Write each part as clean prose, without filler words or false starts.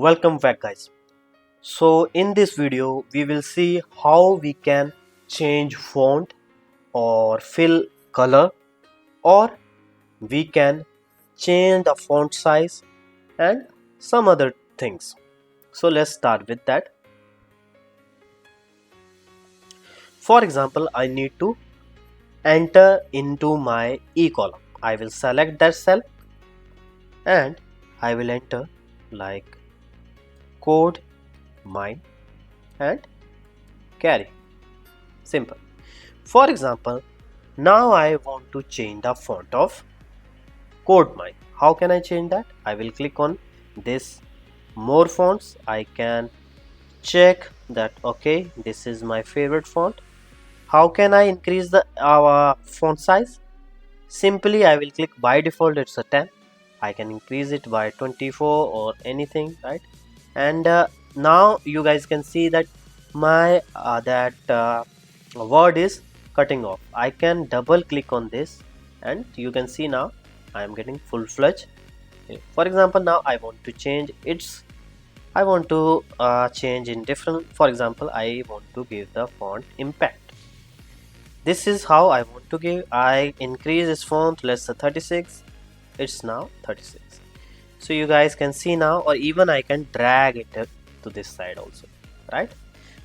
Welcome back, guys. So in this video we will see how we can change font or fill color, or we can change the font size and some other things. So let's start with that. For example, I need to enter into my E column. I will select that cell and I will enter like Kodemine and carry. Simple. For example, now I want to change the font of Kodemine. How can I change that? I will click on this more fonts. I can check that okay, this is my favorite font. How can I increase the font size? Simply I will click, by default it's a 10. I can increase it by 24 or anything, right? And now you guys can see that my word is cutting off. I can double click on this and you can see now I am getting full-fledged. For example, now I want to change change in different. For example, I want to give the font impact. This is how I want to give. I increase this font, let's say 36. It's now 36. So you guys can see now, or even I can drag it to this side also, right?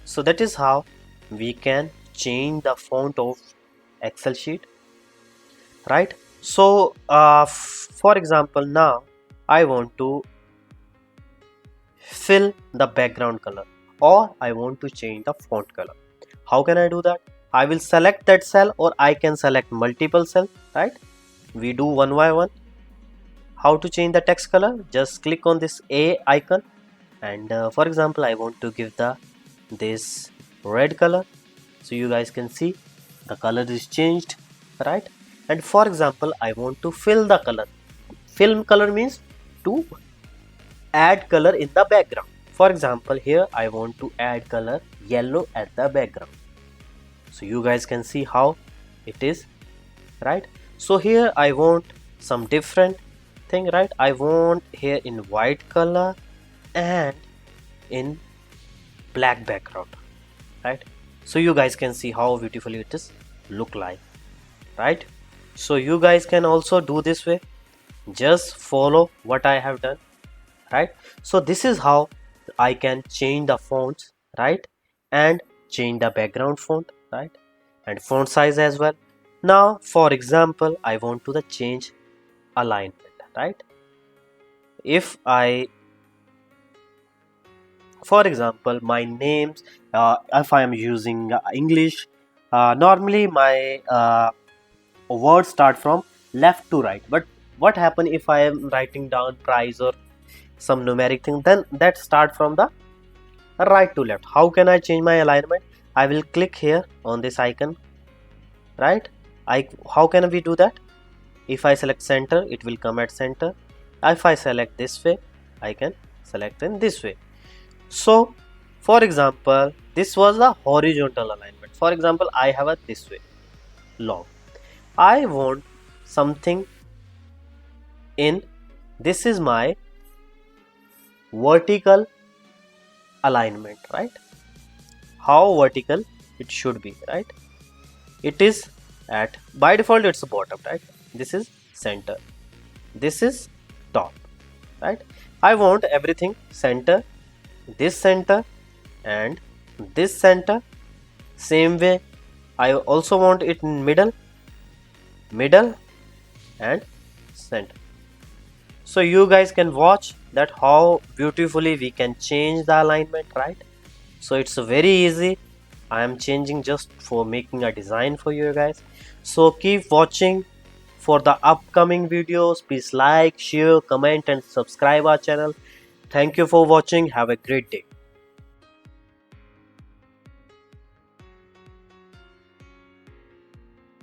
So that is how we can change the font of Excel sheet, right? So for example, now I want to fill the background color, or I want to change the font color. How can I do that? I will select that cell, or I can select multiple cells, right? We do one by one. How to change the text color? Just click on this A icon and for example, I want to give this red color. So you guys can see the color is changed, right? And for example, I want to fill the color. Fill color means to add color in the background. For example, here I want to add color yellow at the background. So you guys can see how it is, right? So here I want some different thing, right? I want here in white color and in black background, right? So you guys can see how beautifully it is look like, right? So you guys can also do this way. Just follow what I have done, right? So this is how I can change the fonts, right? And change the background font, right? And font size as well. Now for example, I want to change alignment, right? If I, for example, my names, if I am using English, normally my words start from left to right, but what happen if I am writing down price or some numeric thing, then that start from the right to left. How can I change my alignment? I will click here on this icon, right? How can we do that? If I select center, it will come at center. If I select this way, I can select in this way. So for example, this was a horizontal alignment. For example, I have a this way long. I want something in, this is my vertical alignment, right? How vertical it should be, right? It is at, by default it's bottom, right? This is center, this is top, right? I want everything center, this center and this center. Same way I also want it in middle and center. So you guys can watch that how beautifully we can change the alignment, right? So it's very easy. I am changing just for making a design for you guys. So keep watching for the upcoming videos. Please like, share, comment and subscribe our channel. Thank you for watching. Have a great day.